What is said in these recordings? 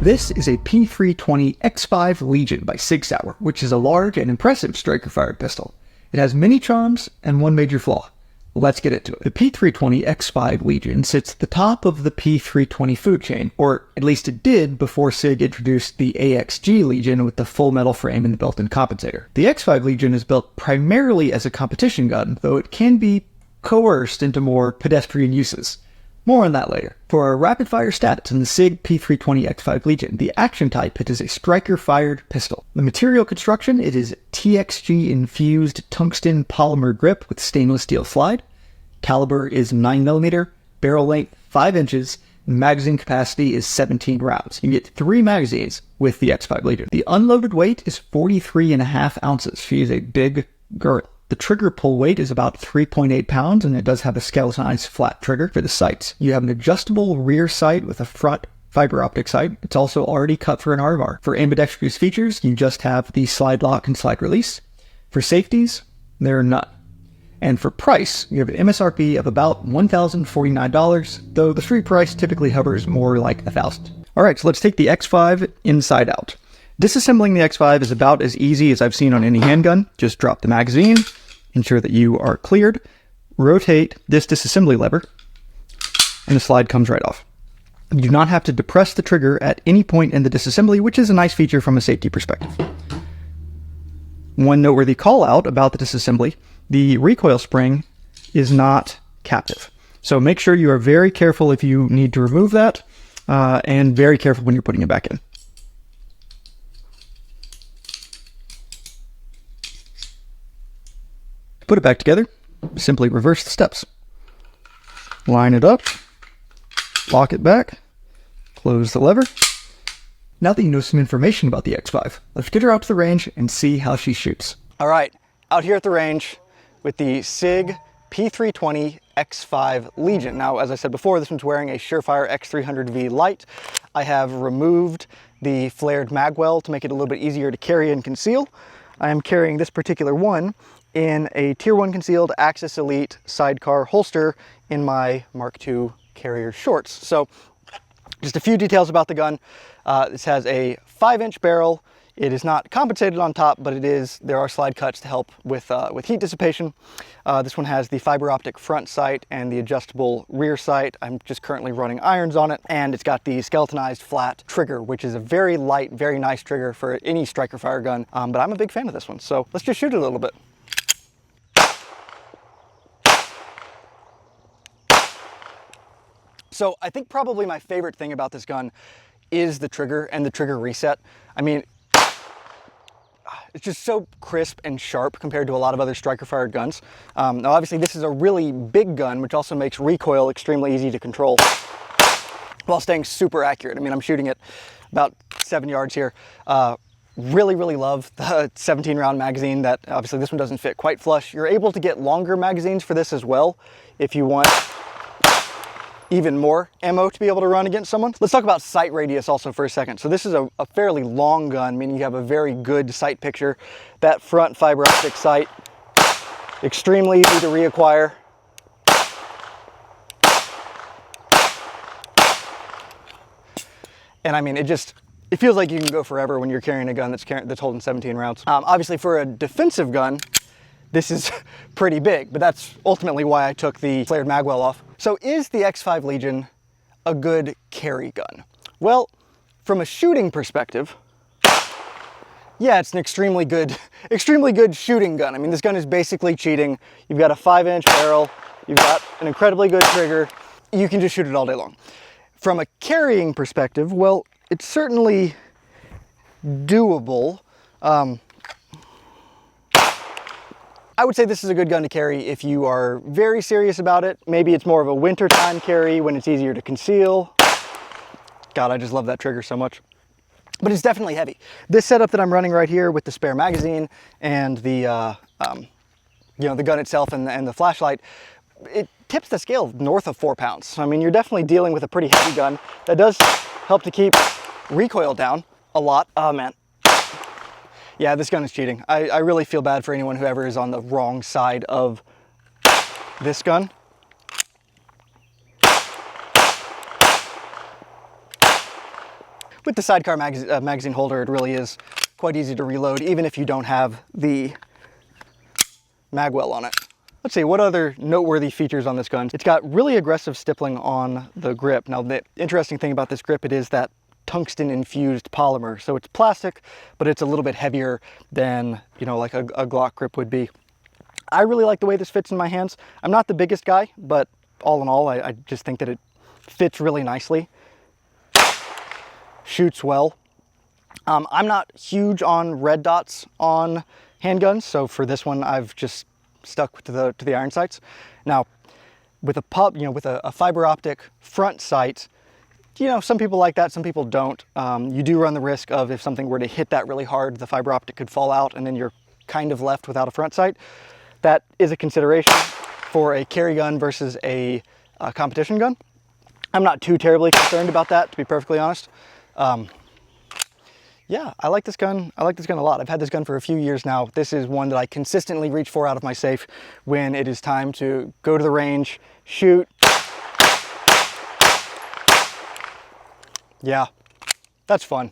This is a P320 X FIVE Legion by SIG Sauer, which is a large and impressive striker-fired pistol. It has many charms and one major flaw. Let's get into it. The P320 X FIVE Legion sits at the top of the P320 food chain, or at least it did before SIG introduced the AXG Legion with the full metal frame and the built-in compensator. The X FIVE Legion is built primarily as a competition gun, though it can be coerced into more pedestrian uses. More on that later. For our rapid-fire stats in the SIG P320 X FIVE Legion, the action type, it is a striker-fired pistol. The material construction, it is TXG-infused tungsten polymer grip with stainless steel slide. Caliber is 9mm, barrel length 5 inches, and magazine capacity is 17 rounds. You get 3 magazines with the X FIVE Legion. The unloaded weight is 43.5 ounces. She is a big girl. The trigger pull weight is about 3.8 pounds, and it does have a skeletonized flat trigger for the sights. You have an adjustable rear sight with a front fiber optic sight. It's also already cut for an RMR. For ambidextrous features, you just have the slide lock and slide release. For safeties, there are none. And for price, you have an MSRP of about $1,049, though the street price typically hovers more like $1,000. Alright, so let's take the X FIVE inside out. Disassembling the X FIVE is about as easy as I've seen on any handgun. Just drop the magazine, ensure that you are cleared, rotate this disassembly lever, and the slide comes right off. You do not have to depress the trigger at any point in the disassembly, which is a nice feature from a safety perspective. One noteworthy call out about the disassembly, the recoil spring is not captive. So make sure you are very careful if you need to remove that, and very careful when you're putting it back in. To put it back together, simply reverse the steps. Line it up, lock it back, close the lever. Now that you know some information about the X FIVE, let's get her out to the range and see how she shoots. All right, out here at the range with the SIG P320 X FIVE Legion. Now, as I said before, this one's wearing a Surefire X300V light. I have removed the flared magwell to make it a little bit easier to carry and conceal. I am carrying this particular one in a Tier 1 concealed Axis Elite sidecar holster in my Mark II carrier shorts. So just a few details about the gun. This has a 5-inch barrel. It is not compensated on top, but there are slide cuts to help with heat dissipation. This one has the fiber optic front sight and the adjustable rear sight. I'm just currently running irons on it, and it's got the skeletonized flat trigger, which is a very light, very nice trigger for any striker fire gun. But I'm a big fan of this one, so let's just shoot it a little bit. So I think probably my favorite thing about this gun is the trigger and the trigger reset. I mean, it's just so crisp and sharp compared to a lot of other striker-fired guns. Now obviously this is a really big gun, which also makes recoil extremely easy to control while staying super accurate. I mean, I'm shooting at about 7 yards here. Really, really love the 17-round magazine that obviously this one doesn't fit quite flush. You're able to get longer magazines for this as well if you want even more ammo to be able to run against someone. Let's talk about sight radius also for a second. So this is a fairly long gun, meaning you have a very good sight picture. That front fiber optic sight, extremely easy to reacquire. And I mean, it feels like you can go forever when you're carrying a gun that's holding 17 rounds. Obviously for a defensive gun, this is pretty big, but that's ultimately why I took the flared magwell off. So is the X FIVE Legion a good carry gun? Well, from a shooting perspective, yeah, it's an extremely good shooting gun. I mean, this gun is basically cheating. You've got a 5-inch barrel, you've got an incredibly good trigger, you can just shoot it all day long. From a carrying perspective, well, it's certainly doable. I would say this is a good gun to carry if you are very serious about it. Maybe it's more of a wintertime carry when it's easier to conceal. God, I just love that trigger so much. But it's definitely heavy. This setup that I'm running right here with the spare magazine and the the gun itself and the flashlight, it tips the scale north of 4 pounds. So, I mean, you're definitely dealing with a pretty heavy gun. That does help to keep recoil down a lot. Oh man. Yeah, this gun is cheating. I really feel bad for anyone who ever is on the wrong side of this gun. with the sidecar magazine holder, it really is quite easy to reload, even if you don't have the mag well on it. Let's see, what other noteworthy features on this gun? It's got really aggressive stippling on the grip. Now, the interesting thing about this grip, it is that tungsten infused polymer. So it's plastic, but it's a little bit heavier than, you know, like a Glock grip would be. I really like the way this fits in my hands. I'm not the biggest guy, but all in all, I just think that it fits really nicely. Shoots well. I'm not huge on red dots on handguns, so for this one, I've just stuck to the iron sights. Now, with a fiber optic front sight, you know, some people like that, some people don't. You do run the risk of, if something were to hit that really hard, the fiber optic could fall out and then you're kind of left without a front sight. That is a consideration for a carry gun versus a competition gun. I'm not too terribly concerned about that, to be perfectly honest. Yeah, I like this gun. I like this gun a lot. I've had this gun for a few years now. This is one that I consistently reach for out of my safe when it is time to go to the range, shoot. Yeah, that's fun.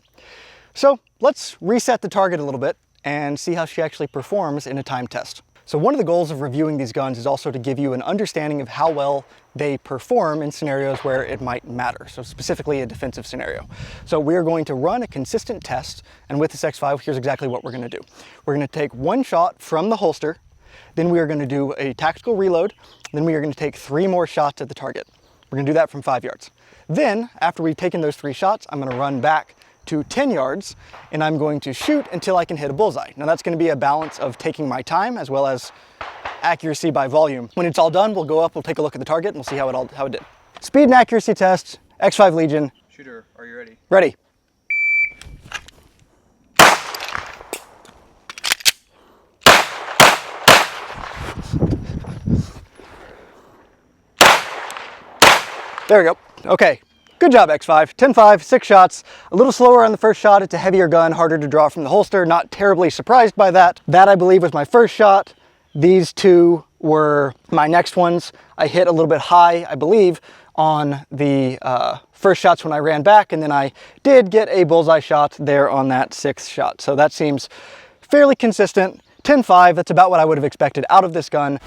So let's reset the target a little bit and see how she actually performs in a time test. So one of the goals of reviewing these guns is also to give you an understanding of how well they perform in scenarios where it might matter. So specifically a defensive scenario. So we are going to run a consistent test, and with this X5, here's exactly what we're gonna do. We're gonna take one shot from the holster, then we are gonna do a tactical reload, then we are gonna take 3 more shots at the target. We're gonna do that from 5 yards. Then, after we've taken those 3 shots, I'm gonna run back to 10 yards, and I'm going to shoot until I can hit a bullseye. Now that's gonna be a balance of taking my time as well as accuracy by volume. When it's all done, we'll go up, we'll take a look at the target, and we'll see how it did. Speed and accuracy test, X5 Legion. Shooter, are you ready? Ready. There we go. Okay. Good job, X5. 10-5, 6 shots. A little slower on the first shot. It's a heavier gun, harder to draw from the holster. Not terribly surprised by that. That, I believe, was my first shot. These 2 were my next ones. I hit a little bit high, I believe, on the first shots when I ran back, and then I did get a bullseye shot there on that 6th shot. So that seems fairly consistent. 10-5, that's about what I would have expected out of this gun.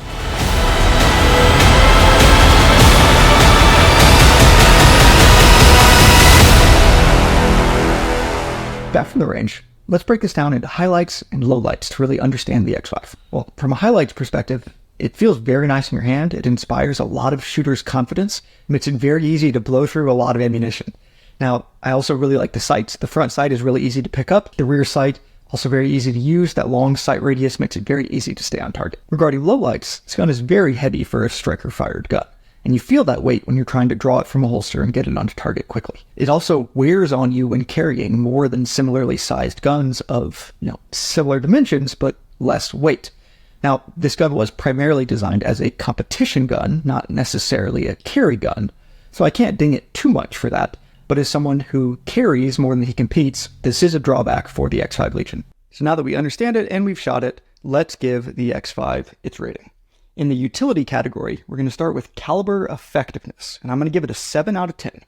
Back from the range, let's break this down into highlights and lowlights to really understand the X5. Well, from a highlights perspective, it feels very nice in your hand. It inspires a lot of shooters' confidence. It makes it very easy to blow through a lot of ammunition. Now, I also really like the sights. The front sight is really easy to pick up. The rear sight, also very easy to use. That long sight radius makes it very easy to stay on target. Regarding lowlights, this gun is very heavy for a striker-fired gun, and you feel that weight when you're trying to draw it from a holster and get it onto target quickly. It also wears on you when carrying more than similarly sized guns of, similar dimensions, but less weight. Now, this gun was primarily designed as a competition gun, not necessarily a carry gun, so I can't ding it too much for that, but as someone who carries more than he competes, this is a drawback for the X5 Legion. So now that we understand it and we've shot it, let's give the X5 its rating. In the utility category, we're going to start with caliber effectiveness, and I'm going to give it a 7 out of 10.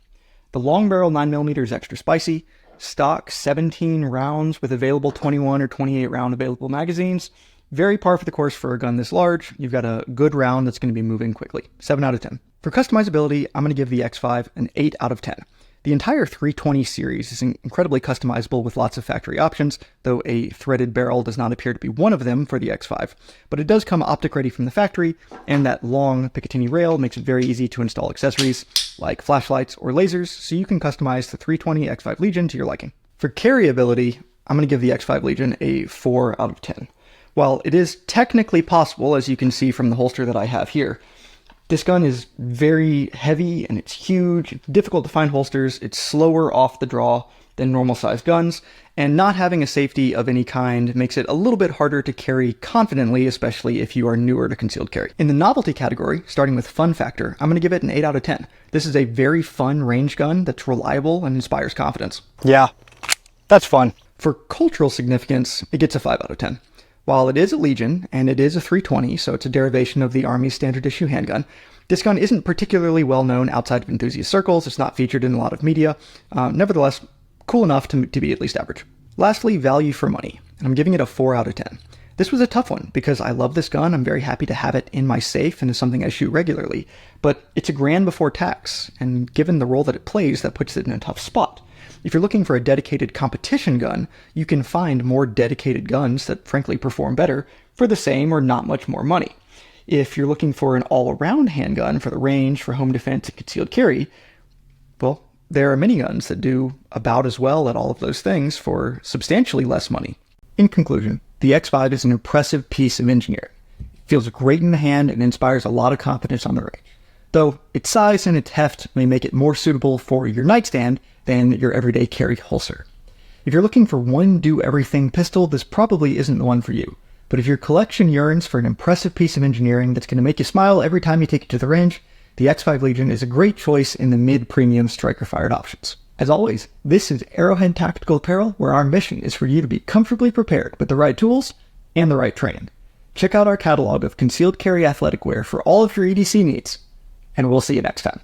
The long barrel 9mm is extra spicy, stock 17 rounds with available 21 or 28 round available magazines. Very par for the course for a gun this large. You've got a good round that's going to be moving quickly. 7 out of 10. For customizability, I'm going to give the X5 an 8 out of 10. The entire 320 series is incredibly customizable with lots of factory options, though a threaded barrel does not appear to be one of them for the X5. But it does come optic ready from the factory, and that long Picatinny rail makes it very easy to install accessories like flashlights or lasers, so you can customize the 320 X5 Legion to your liking. For carryability, I'm going to give the X5 Legion a 4 out of 10. While it is technically possible, as you can see from the holster that I have here, this gun is very heavy and it's huge, it's difficult to find holsters, it's slower off the draw than normal sized guns, and not having a safety of any kind makes it a little bit harder to carry confidently, especially if you are newer to concealed carry. In the novelty category, starting with fun factor, I'm going to give it an 8 out of 10. This is a very fun range gun that's reliable and inspires confidence. Yeah, that's fun. For cultural significance, it gets a 5 out of 10. While it is a Legion, and it is a 320, so it's a derivation of the Army's standard issue handgun, this gun isn't particularly well known outside of enthusiast circles. It's not featured in a lot of media. Nevertheless, cool enough to be at least average. Lastly, value for money, and I'm giving it a 4 out of 10. This was a tough one because I love this gun. I'm very happy to have it in my safe and is something I shoot regularly, but it's $1,000 before tax, and given the role that it plays, that puts it in a tough spot. If you're looking for a dedicated competition gun, you can find more dedicated guns that frankly perform better for the same or not much more money. If you're looking for an all-around handgun for the range, for home defense, and concealed carry, well, there are many guns that do about as well at all of those things for substantially less money. In conclusion, the X5 is an impressive piece of engineering. It feels great in the hand and inspires a lot of confidence on the range, though its size and its heft may make it more suitable for your nightstand than your everyday carry holster. If you're looking for one do-everything pistol, this probably isn't the one for you. But if your collection yearns for an impressive piece of engineering that's going to make you smile every time you take it to the range, the X5 Legion is a great choice in the mid-premium striker-fired options. As always, this is Arrowhead Tactical Apparel, where our mission is for you to be comfortably prepared with the right tools and the right training. Check out our catalog of concealed carry athletic wear for all of your EDC needs, and we'll see you next time.